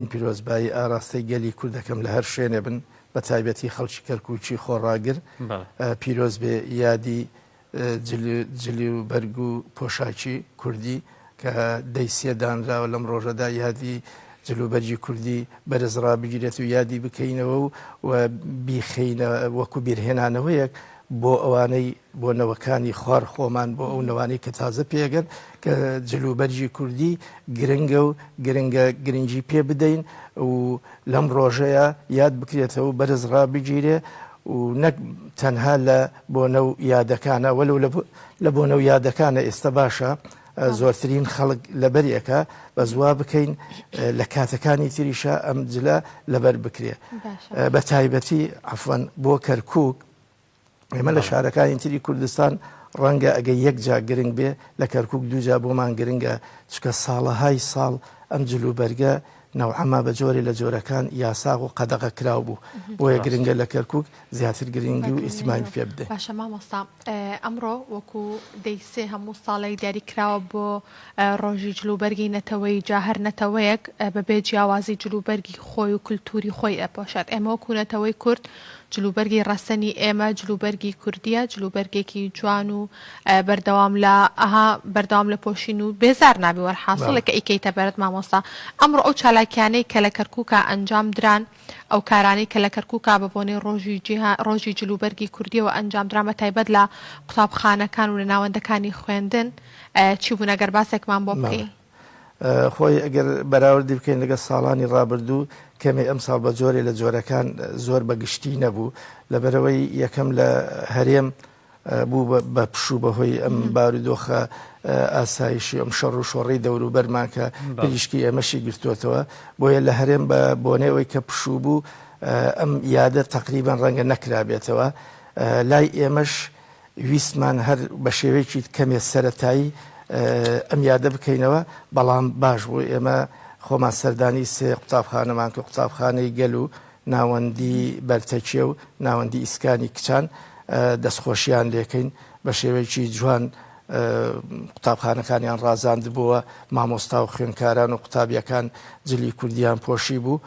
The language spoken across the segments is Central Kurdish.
پیرۆزبایی ئاراستەی گەلی کوردەکەم لە هەر شوێنێ بن بە تایبەتی خەڵکی کەرکووکی خۆڕاگر پیرۆز بێ یادی جلی و بەرگ و پۆشاکی کوردی کە دەیسێ دانراوە لەم ڕۆژەدا یادی جلوبەرجی کوردی بەرزڕا بگیرێت و یادی بکەینەوە و بیخینە وەکو بیرهێنانەوەیەک بۆ ئەوانەی بۆ نەوەکانی خوار خۆمان بۆ ئەو نەوانەی کە تازە پێگەن کە جلوبەرجی کوردی گرنگە و گرنگی پێ بدەین و لەم ڕۆژەیە یاد بکرێتەوە بەرزڕا بگیرێ و نەک تەنها لە بۆ نەو یادەکانە وەلو لە بۆ نەو یادەکانە ئێستا باشە زۆرترین خەڵک لەبەرێکە بە زوا بکەین لە کاتەکانی تریشە ئەم جلە لەبەر بکرێ بە تایبەتی عەفوەن بۆ کەرکووک ئێمە لە شارەکانی تری کوردستان ڕەنگە ئەگە یەک جا گرنگ بێ لە کەرکووک دووجا بۆمان گرنگە چکە ساڵەهای ساڵ ئەم جلوبەرگە نەوعەما بە جۆرێ لە جۆرەکان یاساغ و قەدەغە کراو بوو بۆیە گرنگە لە کەرکووک زیاتر گرنگی و ئیتیمانی پێ بدەین. باشە مامۆستا ئەمڕۆ وەکو دەیسێ هەموو ساڵی دیاری کراوە بۆ ڕۆژی جلوبەرگی نەتەوەی جاهەر نەتەوەیەک بەبێ جیاوازی جلوبەرگی خۆی و کولتوری خۆی ئەپۆشێت. ئێمە وەکو نەتەوەی کورد جلوبەرگی ڕەسەنی ئێمە جلوبەرگی کوردیە جلوبەرگێکی جوان و بەردەوام لە پۆشین و بێزار نابی وەرحاصڵێک کە ئیکەیتە بەرت مامۆستا. ئەمڕۆ ئەو چالاکیانەی کە لە کەرکووکە ئەنجام دران ئەو کارانەی کە لە کەرکووکە بە بۆنەی ڕۆژی جلوبەرگی کوردیەوە ئەنجام دران بە تایبەت لە قوتابخانەکان و لە ناوەندەکانی خوێندن چی بوو نەگەر باسێکمان بۆ بکەین؟ خۆی ئەگەر بەراوردی بکەین لەگە ساڵانی ڕابردوو کەمێ ئەم ساڵ بە جۆرێ لە جۆرەکان زۆر بەگشتی نەبوو لەبەرەوەی یەکەم لە هەرێم بوو بە پشوو بەهۆی ئەم بارودۆخە ئاسایشی ئەم شەڕ و شۆڕی دەوروبەرمان کە پزیشکی ئێمەشی گرتووەتەوە بۆیە لە هەرێم بە بۆنەوەی کە پشوو بوو ئەم یادە تەقریبان ڕەنگە نەکرابێتەوە لای ئێمەش ویستمان هەر بە شێوەیەکی کەمێ سەرەتایی ئەم یادە بکەینەوە بەڵام باش بوو ئێمە خۆمان سەردانی سێ قوتابخانەمان کە قوتابخانەی گەل و ناوەندی بەرتەکیە و ناوەندی ئیسکانی کچان دەستخۆشیان لێکەین بە شێوەیەکی جوان قوتابخانەکانیان ڕازاند بووە مامۆستا و خوێنکاران و قوتابیەکان جلی کوردیان پۆشی بوو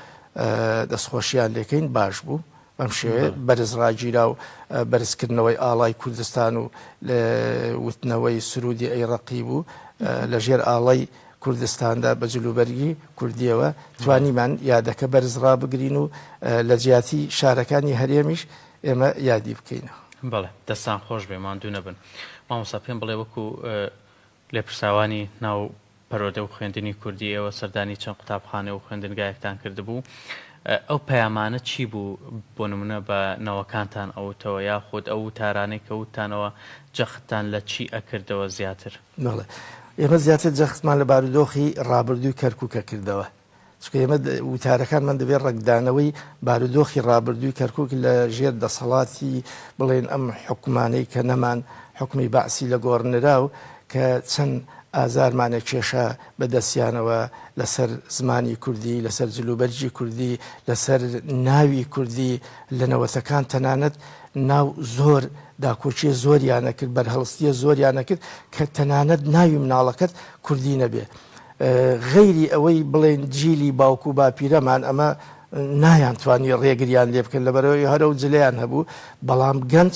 دەستخۆشیان لێکەین باش بوو بەم شێوەیە بەرزڕاگیرا و بەرزکردنەوەی ئاڵای کوردستان و وتنەوەی سرودی ئەیڕەقی بوو لەژێر ئاڵای کوردستاندا بە جلوبەرگی کوردیەوە توانیمان یادەکە بەرزڕا بگرین و لە جیاتی شارەکانی هەرێمیش ئێمە یادی بکەینەوە. بەڵێ دەستان خۆش بێ ماندوو نەبن. مامۆستا پێم بڵێ وەکو لێپرساوانی ناو پەرۆدە و خوێندنی کوردی ئێوە سەردانی چەند قوتابخانە و خوێندنگایەکتان کردبوو ئەو پەیامانە چی بوو بۆ نمونە بە نەوەکانتان ئەوتەوە یاخود ئەو تارانەی کە وتانەوە جەختتان لە چی ئەکردەوە زیاتر؟ بەڵێ ئێمە زیاتر جەختمان لە بارودۆخی ڕابردووی کەرکووکە کردەوە چکە ئێمە وتارەکانمان دەبێت ڕێکدانەوەی بارودۆخی ڕابردووی کەرکووک لە ژێر دەسەڵاتی بڵێن ئەم حکومانەی کە نەمان حکومی بەعسی لە گۆڕنراو کە چەند ئازارمانە کێشە بەدەستیانەوە لەسەر زمانی کوردی لەسەر جلوبەرجی کوردی لەسەر ناوی کوردی لە نەوەتەکان تەنانەت ناو زۆر داکۆچیە زۆریانە کرد بەرهەڵستیە زۆریانە کرد کە تەنانەت ناوی مناڵەکەت کوردی نەبێ غەیری ئەوەی بڵێن جیلی باوکو و باپیرەمان ئەمە نایانتوانی ڕێگریان لێ بکەن لەبەرەوەی هەرە و جلیان هەبوو بەڵام گەنج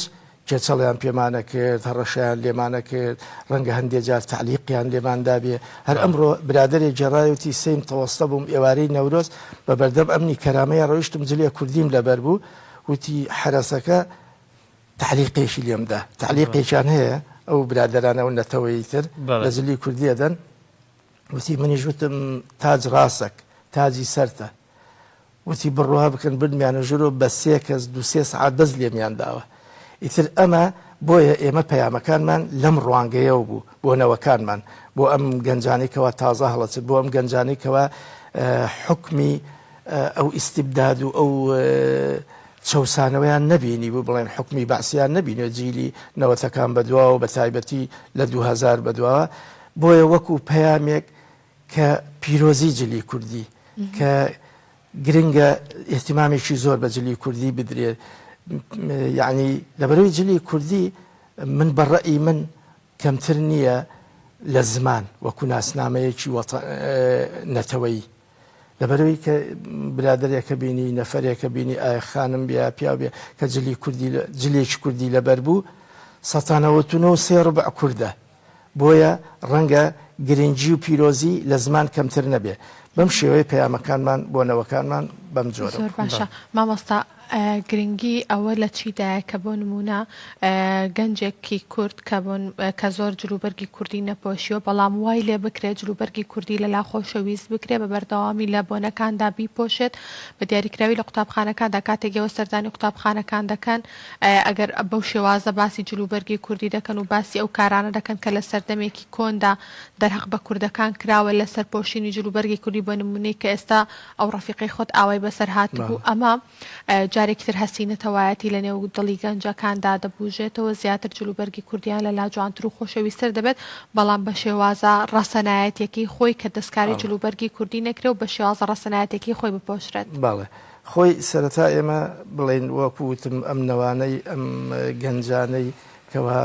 کێچەڵیان پێمانە کرد هەڕەشیان لێمانە کرد ڕەنگە هەندێک جار تعلیقیان لێماندا بێ هەر ئەمڕۆ برادێک جێڕایوتی سیم تەوەستە بووم ئێوارەی نەورۆز بە بەردەم ئەمنی کەرامەیە ڕۆیشتم جلێ کوردیم لەبەر بوو وتی حرەسەکە تعلیقێکی لێمدا تعلیقێکیان هەیە ئەو برادەرانە و نەتەوەی تر لە جلی کوردی دەن وتی منیش وتم تاج ڕاستەک تاجی سەرتە وتی بڕوا بکەن بردمیانە ژورۆ بە سێ کەس دو سێ سەعات بەس لێمیان داوە ئیتر ئەمە بۆیە ئێمە پەیامەکانمان لەم ڕوانگەیەوە بوو بۆ نەوەکانمان بۆ ئەم گەنجانێکەوە تازە هەڵەچێت بۆ ئەم گەنجانێکەوە حکمی ئەو ئیستیبداد و ئەو چەوسانەوەیان نەبینی بوو بڵێن حکمی بەعسییان نەبینێت جیلی نەوەتەکان بەدواوە و بە تایبەتی لە 2000 بەدواوە بۆیە وەکو پەیامێک کە پیرۆزی جلی کوردی کە گرنگە ئێحتیمامێکی زۆر بە جلی کوردی بدرێت یعنی لەبەرەوەی جلی کوردی من بەڕەئی من کەمتر نییە لە زمان وەکو ناسنامەیەکی نەتەوەیی لەبەرەوەی کە برادێکە بینی نەفرێکە بینی ئایا خانم بیا پیا بێ کە جلێکی کوردی لەبەر بوو 1970 کووردە بۆیە ڕەنگە گرنگی و پیرۆزی لە زمان کەمتر نەبێ بەم شێوەیە پەیامەکانمان بۆ نەوەکانمان بەم جۆرە زۆر باشە مامۆستا گرنگی ئەوە لە چیدایە کە بۆ نمونە گەنجێکی کورد کە زۆر جلوبەرگی کوردی نەپۆشیەوە بەڵام وای لێ بکرێت جلوبەرگی کوردی لەلا خۆشەویست بکرێت بە بەردەوامی لە بۆنەکاندا بیپۆشێت بە دیاریکراوی لە قوتابخانەکاندا کاتێکەوە سەردانی قوتابخانەکان دەکەن ئەگەر بەو شێوازە باسی جلوبەرگی کوردی دەکەن و باسی ئەو کارانە دەکەن کە لە سەردەمێکی کۆندا دەرهەق بە کوردەکان کراوە لە سەرپۆشینی جلوبەرگی کوردی بۆ نمونەی کە ئێستا ئەو ڕەفیقەی خۆت ئاوای بەسەر هاتبوو ئەمە جارێکتر هەسینەتەوایەتی لە نێو دڵی گەنجەکاندا دەبوژێتەوە زیاتر جلوبەرگی کوردیان لە لا جوانتر و خۆشەویستتر دەبێت بەڵام بە شێوازە ڕەسەنایەتێکی خۆی کە دەستکاری جلوبەرگی کوردی نەکرێ و بە شێوازە ڕەسەنایەتێکی خۆی بپۆشرێت باڵێ خۆی سەرەتا ئێمە بڵێن وەکوتم ئەم نەوانەی ئەم گەنجانەی کەوا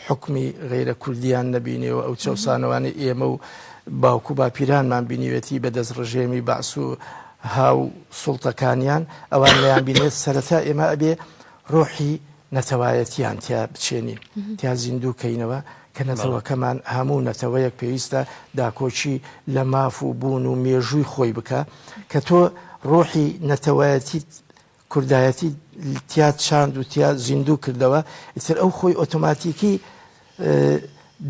حکمی غیرە کوردیان نەبینێەوە ئەو چەسانەوانی ئێمە و باوکو باپیرانمان بینیوێتی بەدەست ڕژێمی باس و هاو سوڵتەکانیان ئەوان لەیان بینێت سەرەتا ئێمە ئەبێ ڕۆحی نەتەوایەتیان تیا بچێنین تیا زیندووکەینەوە کە نەتەوەکەمان هەموو نەتەوەیەک پێویستە داکۆچی لە ماف و بوون و مێژووی خۆی بکە کە تۆ ڕۆحی نەتەوایەتی کوردایەتی تیا چاند و تیا زیندوو کردەوە ئیتر ئەو خۆی ئۆتۆماتیکی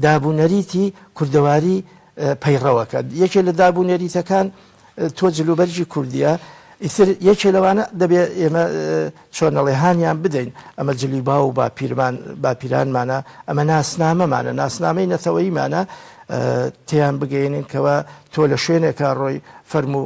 دابوونەریتی کوردەواری پەیڕەوەکە یەکێ لە دابوونەریتەکان تۆ جلوبەرجی کوردیە ئیتر یەکێ لەوانە دەبێت ئێمە چۆنەڵێ هاانیان بدەین ئەمە جلیبا و باپیرانمانە ئەمە ناسنامەمانە ناسنامەی نەتەوەیمانە تیان بگەێنین کەەوە تۆ لە شوێنێکە ڕۆی فەرم و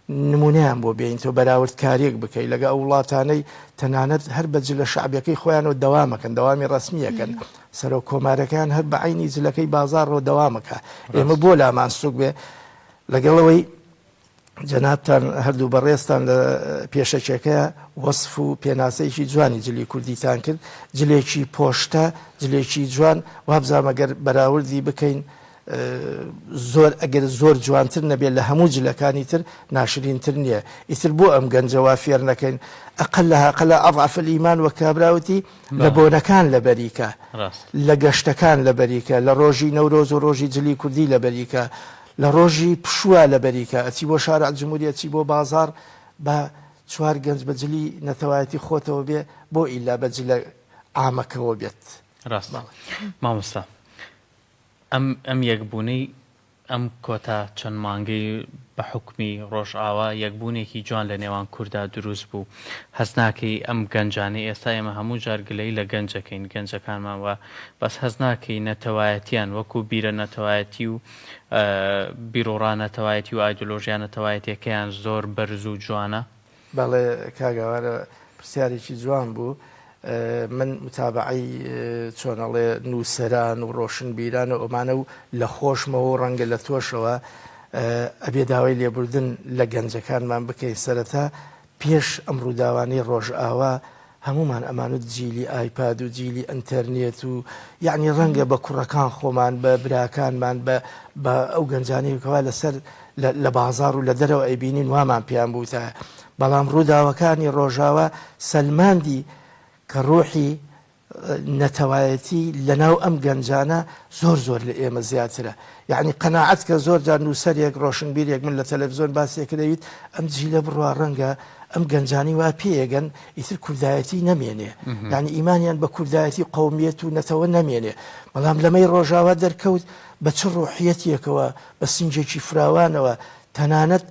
نمونیان بۆ بین تۆ بەراورد کارێک بکەیت لەگە ئەو وڵاتانەی تەنانەت هەر بەجل لە شعبەکەی خۆیانەوە دەوامەکەن دەوامی ڕسمیەکەن سەرۆ کۆمارەکان هەر بە عینی جلەکەی بازارڕۆ دەوامەکە ئێمە بۆ لامان سوک بێ لەگەڵەوەی جەنابتان هەردوو بەڕێستان لە پێشەکێکەیە وەصف و پێناسەیەکی جوانی جلی کوردیتان کرد جلێکی پۆشتە جلێکی جوان وابزانمەگەر بەراوردی بکەین زۆر ئەگەر زۆر جوانتر نەبێت لە هەموو جلەکانی تر ناشرینتر نییە ئیتر بۆ ئەم گەنجەوا فێر نەکەین ئەقل لە هاقلە ئەضعف الئیمان وە کابراوتی لە بۆنەکان لە بەریکە لە گەشتەکان لە بەریکە لە ڕۆژی نەورۆز و ڕۆژی جلی کوردی لە بەریکە لە ڕۆژی پشووە لە بەریکە ئەچی بۆ شارع جمهوریەتی بۆ بازار بە چوار گەنج بەجلی نەتەوایەتی خۆتەوە بێ بۆ ئیلا بەجلە ئامەکەەوە بێت ڕاست مامۆستا ئەم یەکبوونەی ئەم کۆتا چەند مانگەی بە حکمی ڕۆژئاوا یەکبوونێکی جوان لە نێوان کووردا دروست بوو هەست ناکەی ئەم گەنجانەی ئێستا ئێمە هەموو جارگلەی لە گەنجەکەین گەنجەکانمانوە بەس هەست ناکەی نەتەوایەتیان وەکو بیرە نەتەوایەتی و بیرۆڕان نەتەوایەتی و ئایدۆلۆژیان نەتەوایەتیەکەیان زۆر بەرز و جوانە بەڵێ کاگەوارە پرسیارێکی جوان بوو من متابعی چۆنەڵێ نووسەران و ڕۆشنبیران و ئەمانە و لە خۆشمەوە و ڕەنگە لە تۆشەوە ئەبێ داوای لێبوردن لە گەنجەکانمان بکەین سەرەتا پێش ئەم ڕووداوانەی ڕۆژئاوا هەمومان ئەمانوت جیلی ئایپاد و جیلی ئینتەرنێت و یعنی ڕەنگە بە کوڕەکان خۆمان بە براکانمان بە ئەو گەنجانەیەکەوە لەسەر لە بازار و لە دەرەوە ئەیبینین وامان پێیان بووتە بەڵام ڕووداوەکانی ڕۆژاوە سەلماندی کە ڕۆحی نەتەوایەتی لەناو ئەم گەنجانە زۆر لە ئێمە زیاترە یعنی قەناعەت کە زۆر جار نووسەرێک ڕۆشنبیرێک من لە تەلەڤیزۆن باسێکە دەویت ئەم جیلە بڕوا ڕەنگە ئەم گەنجانی وا پێیەگەن ئیتر کوردایەتی نەمێنێ یعنی ئیمانیان بە کوردایەتی قەومیەت و نەتەوە نەمێنێ بەڵام لەمەی ڕۆژاوا دەرکەوت بە چ ڕۆحیەتێکەوە بە سنجێکی فراوانەوە تەنانەت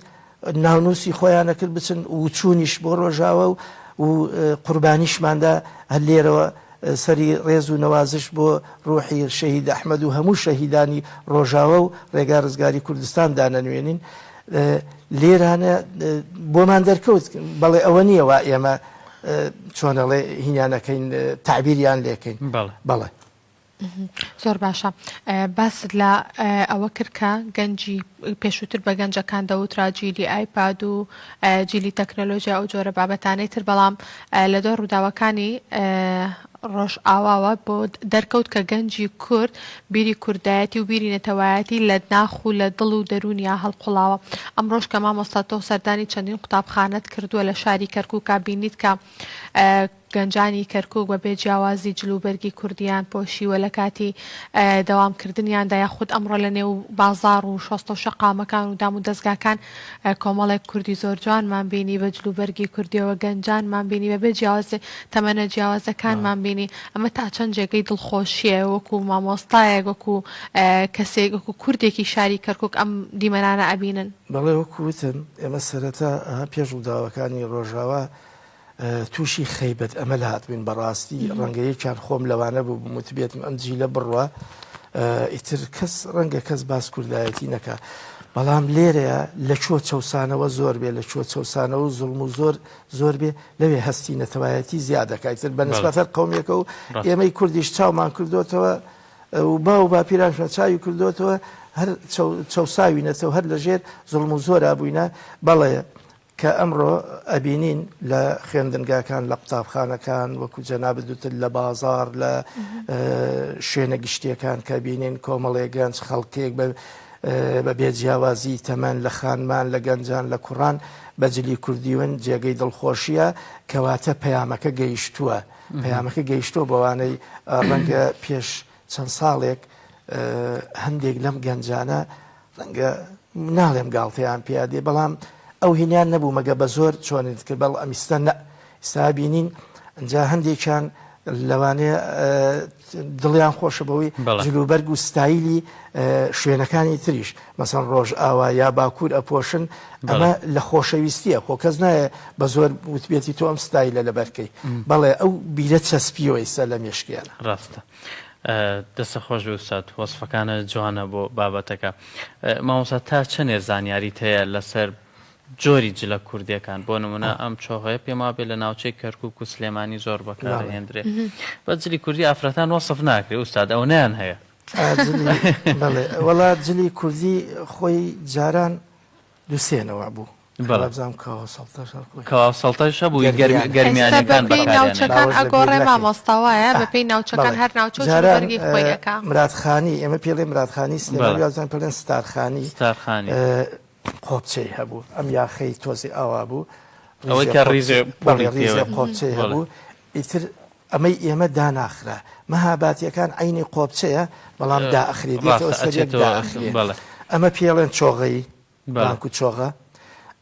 ناونووسی خۆیانە کرد بچن و چوونیش بۆ ڕۆژاوە و قوربانیشماندا هەر لێرەوە سەری ڕێز و نەوازش بۆ ڕۆحی شەهید ئەحمەد و هەموو شەهیدانی ڕۆژاوە و ڕێگا ڕزگاری کوردستان دانەنوێنین لێرانە بۆمان دەرکەوت بەڵێ ئەوە نییەوە ئێمە چۆنەڵێ هینیانەکەین تعبیریان لێکەین بەڵێ زۆر باشە باست لە ئەوە کردکە گەنجی پێشووتر بە گەنجەکان دەوترا جیلی ئایپاد و جیلی تەکنەلۆژیا ئەو جۆرە بابەتانەی تر بەڵام لە دۆ ڕووداوەکانی ڕۆژ ئاواوە بۆ دەرکەوت کە گەنجی کورد بیری کوردایەتی و بیری نەتەوایەتی لە ناخ و لە دڵ و دەرونیا هەڵقوڵاوە. ئەمڕۆژ کە مامۆستا تۆ سەردانی چەندین قوتابخانەت کردووە لە شاری کەرکووک بینیت کە گەنجانی کەرکووک بە بێ جیاوازی جلوبەرگی کوردیان پۆشیوە لە کاتی دەوامکردنیاندا یاخود ئەمڕۆ لە نێو بازار و شۆستە و شەقامەکان و دام و دەستگاکان کۆمەڵێک کوردی زۆر جوانمان بینی بە جلوبەرگی کوردیەوە گەنجانمان بینی بە بێ جیاوازێ تەمەنە جیاوازەکانمان بینی. ئەمە تا چەند جێگەی دڵخۆشیە وەکو مامۆستایەک وەکو کەسێک وەکو کوردێکی شاری کەرکووک ئەم دیمەنانە ئەبینن. بەڵێ وەکوتم ئێمە سەرەتا پێش ڕووداوەکانی ڕۆژاوە تووشی خەیبەت ئەمە لە هاتبووین بەڕاستی ڕەنگەیەکیان خۆم لەوانە بوو بموتبێتم ئەم جیلە بڕوە ئیتر کەس ڕەنگە کەس باس کوردایەتی نەکا. بەڵام لێرەیە لە چۆ چەسانەوە زۆر بێ لە چۆ چەسانەوە زوڵم و زۆر بێ لەوێ هەستی نەتەوایەتی زیادەکایتر بە نسبەتەر قەومێکە و ئێمەی کوردیش چاومان کردوتەوە و با و باپیرانشە چاوی کردوتەوە هەر چەساوینەتەوە هەر لەژێر زوڵم و زۆر ئابووینە. بەڵێ کە ئەمڕۆ ئەبینین لە خوێندنگاکان لە قوتابخانەکان وەکو جەنابەت دوتر لە بازار لە شوێنە گشتیەکان کە بینین کۆمەڵێ گەنج خەڵکێک بە بێجیاوازی تەمەن لە خانمان لە گەنجان لە کوڕان بەجلی کوردیون جێگەی دڵخۆشیە کەواتە پەیامەکە گەیشتووە پەیامەکە گەیشتووە بەوانەی ڕەنگە پێش چەند ساڵێک هەندێک لەم گەنجانە ڕەنگە ناڵێم گاڵتەیان پیادێ بەڵام ئەو هینیان نەبوو مەگە بە زۆر چۆنت کرد بەڵ ئەمیستە ئستا بینین ئەجا هەندێکیان لەوانەیە دڵیان خۆشە بەوەی جلوبەرگ و ستایلی شوێنەکانی تریش مەسەن ڕۆژ ئاوا یا باکوور ئەپۆشن ئەمە لە خۆشەویستیە خۆ کەس نایە بە زۆر وتبێتی تۆ ئەم ستایلە لە بەرکەی بەڵێ ئەو بیرە چەسپیەوە ئێستا لە مێشکیانە. ڕاستە دەستە خۆش وستات وەسفەکانە جوانە بۆ بابەتەکە. مامۆستا تا چەندێ زانیاریت هەیە لەسەر جۆری جلە کوردیەکان بۆ نمونە ئەم چۆغەیە پێما بێ لە ناوچەی کەرکووک و سلێمانی زۆر بەکارهێنرێ بە جلی کوردی ئافرەتان وەسف ناکرێ ئوستاد ئەو نیان هەیە. وەڵات جلی کوردی خۆی جاران دووسێنەوە بوو کەسەڵتەشە بووی گەرمیانەکان ناوچەکان ئەگۆڕێ مامۆستاوایە بەپێی ناوچەکان هەر ناوچە جلوبەرگی خۆیەکە. مرادخانی ئێمە پێڵێ مرادخانی سلێمانی پێڵێن ستارخانی قۆبچەی هەبوو ئەم یاخەی تۆزی ئاوا بوو ئەوەی کە ڕیزێ قۆبچەی هەبوو ئیتر ئەمەی ئێمە داناخرا مەهاباتیەکان عینی قۆبچەیە بەڵام داخرێتەوە ئەمە پێڵێن چۆغەی بانک و چۆغە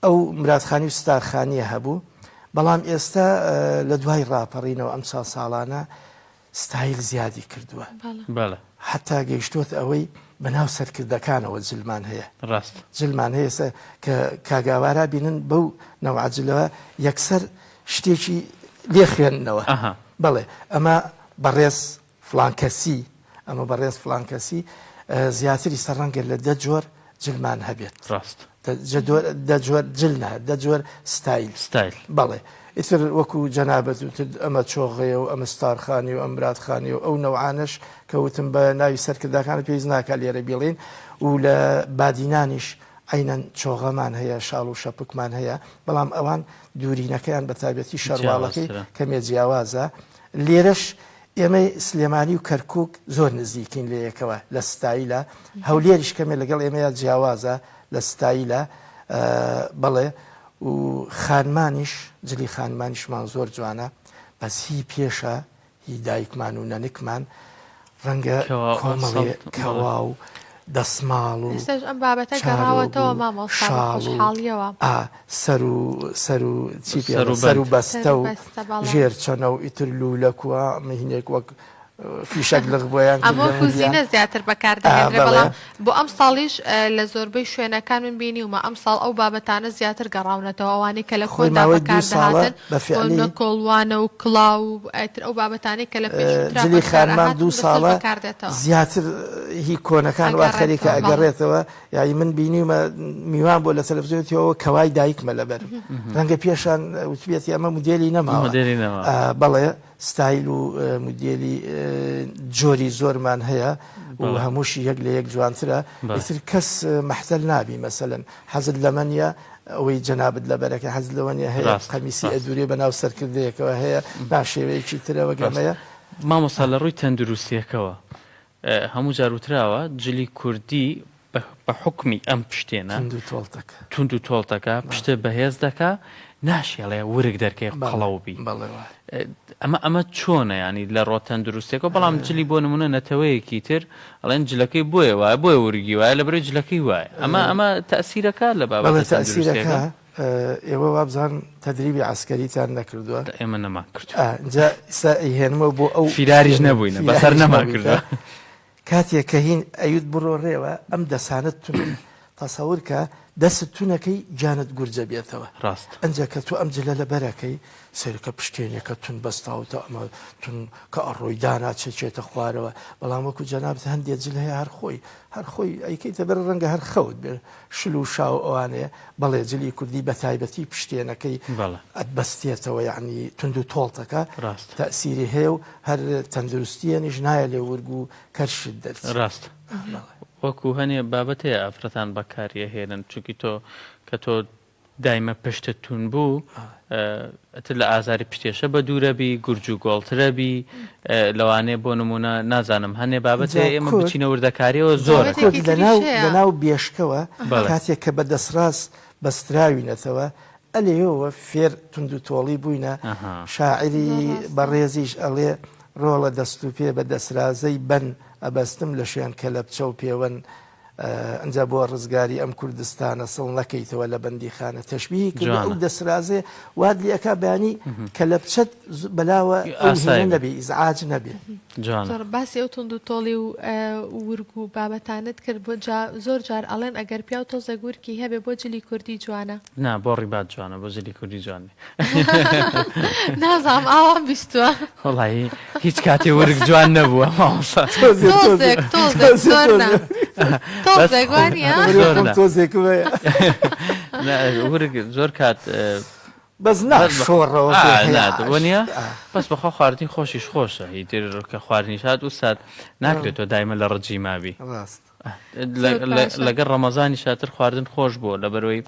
ئەو مرادخانی و ستارخانیە هەبوو بەڵام ئێستا لە دوای ڕاپەڕینەوە ئەم ساڵانە ستایل زیادی کردووە حتا گەیشتۆت ئەوەی بەناو سەرکردەکانەوە جلمان هەیە ڕاست جلمان هەیە کە کاگاوارا بینن بەو نەوعجلەوە یەکسەر شتێکی لێ خوێندنەوە بەڵێ ئەمە بەڕێز فلانکەسی ئەمە بەڕێز فلانکەسی زیاتری سەرڕەنگە لە 10 جۆر جلمان هەبێت ڕاست 10 جۆر جلنە 10 جۆر ستایل بەڵێ ئیتر وەکو جەنابەت وتر ئەمە چۆغەیە و ئەمە ستارخانی و ئەم برادخانی و ئەو نەوعانش کەوتم بە ناوی سەرکردەکانە پێویست ناکە لێرە بڵین و لە بادینانیش عینەن چۆغەمان هەیە شاڵ و شەپکمان هەیە بەڵام ئەوان دوورینەکەیان بە تایبەتی شەرواڵەکەی کەمێ جیاوازە. لێرەش ئێمە سلێمانی و کەرکووک زۆر نزیکین لە یەکەوە لە ستایلە هەولێریش کەمێ لەگەڵ ئێمەیە جیاوازە لە ستایلە بەڵێ و خانمانیش جلی خانمانیشمان زۆر جوانە بەس هی پێشە هی دایکمان و نەنکمان ڕەنگە کۆمەڵێ کەوا و دەسماڵ و ئەم بابەتە گەڕاوەتەوە مامۆستاڵیەوە سەر و بەستە و ژێر چەنە و ئیتر لوولەکووە مهینێک وەک فیشک لەغ بۆیان ئەمە کوزینە زیاتر بەکاردەهێنرێ بەڵام بۆ ئەم ساڵیش لە زۆربەی شوێنەکان من بینی ومە ئەم ساڵ ئەو بابەتانە زیاتر گەڕاونەتەوە ئەوانەی کە لە خۆیدا بەکاردەهاتن کۆڵوانە و کڵاو ئەتر ئەو بابەتانەی کە لە جلی خانمان 2 ساڵە زیاتر هی کۆنەکان وا خەریکە ئەگەڕێتەوە یاری من بینیمە میوان بۆ لە تەلەڤیزیۆنەوە کەوای دایکمە لەبەر ڕەنگە پێشان وتبێتی ئەمە مودێلی نەماوە بەڵێ ستایل و مودێلی جۆری زۆرمان هەیە و هەمووشی یەک لە یەک جوانترە ئیتر کەس مەحتەل نابی مەسەلەن حەزت لەمەنیە ئەوەی جەنابەت لەبەرەکە حەز لەوەنیە هەیە قەمیسی ئەدوورێ بەناو سەرکردەیەکەوە هەیە با شێوەیەکی ترەوە گەمەیە مامۆستا لە ڕووی تەندروستیەکەوە هەموو جاروتراوە جلی کوردی بە حکمی ئەم پشتێنە تونند و تۆڵتەکە پشتە بەهێز دەکا ناشیڵێ ورگ دەرکەی قەڵەوبی ئەمە چۆنە ینی لە ڕۆ تەندروستێکەوە بەڵام جلی بۆ نمونە نەتەوەیەکی تر ئەڵێن جلەکەی بۆیە وایە بۆی ورگی وایە لە بەرەی جلەکەی وایە ئەمە تەسیرەکە لە بابەتە تەندروستیەکە ئێوە وابزان تەدریبی عسکەریتان نەکردووە ئێمە نەمان کرد اینجا ئیسا ئیهێنمەوە بۆ ئەو فیراریش نەبووینە بەسەر نەمان کردووە کاتێک کە هین ئەوت بڕۆڕێەوە ئەم دەسانت تون تەسەور کە دەست تونەکەی جانت گورجە بێتەوە ڕاست ئەنجا کە تو ئەم جلە لە بەرەکەی سەرکە پشتێنێکە تون بەستاوتە ئەمە تون کە ئەڕۆی دانا چێتە خوارەوە بەڵام وەکو جەنابەت هەندێک جل هەیە هەر خۆی ئەیکەیتە بەر ڕەنگە هەر خەوت بێ شل و شاو ئەوانەیە بەڵێ جلی کوردی بە تایبەتی پشتێنەکەی ئەتبەستێتەوە یعنی تونند و تۆڵتەکە تەسیری هەیە و هەر تەندروستیەنیش نایە لێ ورگ و کەرشت دەرچ ڕاست وەکو هەنێ بابەت هەیە ئافرەتان بەکاریە هێنن چونکی تۆ کە تۆ دایمە پشتە تون بوو ئەتر لە ئازاری پشتێشە بە دوورەبی گورج و گۆڵترەبی لەوانێ بۆ نمونە نازانم هەنێ بابەت ئێمە بچینە وردەکاریەوە زۆر لەناو بێشکەوە کاتێک کە بە دەسڕاست بەستراوینەتەوە ئەلێەوە فێر تونند و تۆڵی بووینە شاعری بەڕێزیش ئەڵێ ڕۆڵە دەست و پێ بە دەسرازەی بەن ئەبەستم لە شوێن کە لە بچە و پێوەن ئەنجا بۆ ڕزگاری ئەم کوردستانە سڵ نەکەیتەوە لە بەندیخانە تەشبیهی کرد ئەو دەسرازێ واد لێەکە بەیانی کە لە بچەت بەلاوە نەبێ ئیزعاج نەبێ باسی ئەو تونند و تۆڵی و ورگ و بابەتانت کرد بۆ زۆر جار ئەڵێن ئەگەر پیا و تۆزە گورکی هەبێ بۆ جلی کوردی جوانە نا بۆ ڕیبات جوانە بۆ جلی کوردی جوانێ نازام ئاوام بیستووە وڵی هیچ کاتێ ورگ جوان نەبووە ماوەستا ورگ زۆر کات بەس ناشۆڕەوە نیە بەس بەخوا خواردنی خۆشیش خۆشە هیتر کە خواردنیشات وسات ناکرێتەوە دایمە لە ڕجی مابی لەگەر ڕەمەزانی شاتر خواردن خۆش بووە لە بەرەوەی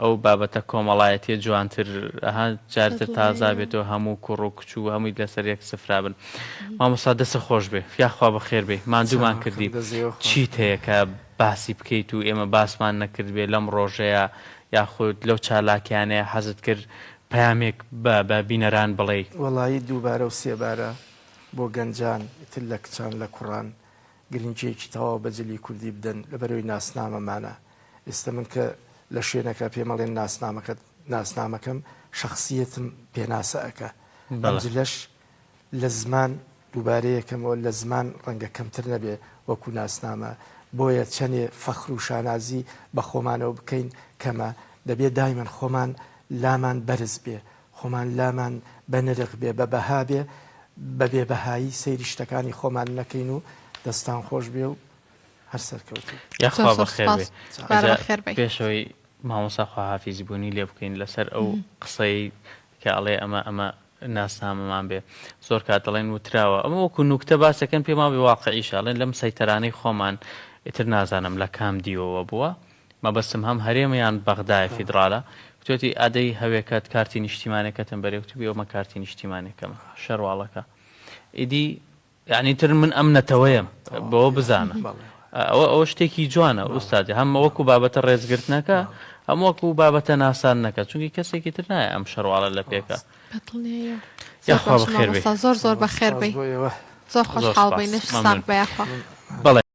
ئەو بابەتە کۆمەڵایەتیە جوانتر ئەها جارتر تازا بێتەوە هەموو کوڕ و کچ و هەمووی لەسەر یەک سفرا بن مامۆستا دەستە خۆش بێ یاخوا بەخێر بێ ماندوومان کردی چیت هەیە کە باسی بکەیت و ئێمە باسمان نەکرد بێ لەم ڕۆژەیە یاخود لەو چالاکیانەیە حەزت کرد پەیامێک بە بینەران بڵێ وەڵایی دووبارە و سێبارە بۆ گەنجان تر لە کچان لە کوڕان گرنگجێکی تەواو بە جلی کوردی بدەن لە بەرەوەی ناسنامەمانە ئێستا من کە لە شوێنەکە پێمەڵێن ناسنامەکەم شخصیتم پێناسەکە ئەمجلەش لە زمان دووبارەیەکەمەوە لە زمان ڕەنگە کەمتر نەبێ وەکو ناسنامە بۆیە چەندێ فەخر و شانازی بە خۆمانەوە بکەین کەمە دەبێت دایمەن خۆمان لامان بەرز بێ خۆمان لامان بەنرخ بێ بە بەها بێ بە بێبەهایی سەیری شتەکانی خۆمان نەکەین و دەستان خۆش بێ و هەر سەرکەوتو یاخوا بەخێر بێ پێشەوەی مامۆستا خواحافیزی بوونی لێ بکەین لەسەر ئەو قسەی کە ئەڵێ ئەمە ناسنامەمان بێ زۆر کات دەڵێن وتراوە ئەمە وەکو نوکتە باسەکەن پێما بێ واقعیشاڵێن لەم سەیتەرانەی خۆمان ئیتر نازانم لە کام دیەوە بووە مەبەستم هەم هەرێمەیان بەغدایە فیدراالە توێتی ئادەی هەوێکات کارتی نیشتیمانەکەتم بەرێوتوبی ئەومە کارتی نیشتیمانەکەمە شەرواڵەکە ئیدی یعنی تر من ئەم نەتەوەیم بەوە بزانە ئەوە شتێکی جوانە ئوستادی هەم وەکو بابەتە ڕێزگرتنەکە هەم وەکو بابەتە ناسان نەکە چونکی کەسێکی تر نایە ئەم شەرواڵە لە پێکە زۆر بەخێر بێ زۆر خۆشحاڵ بێ نەش ساق بەیەخوا.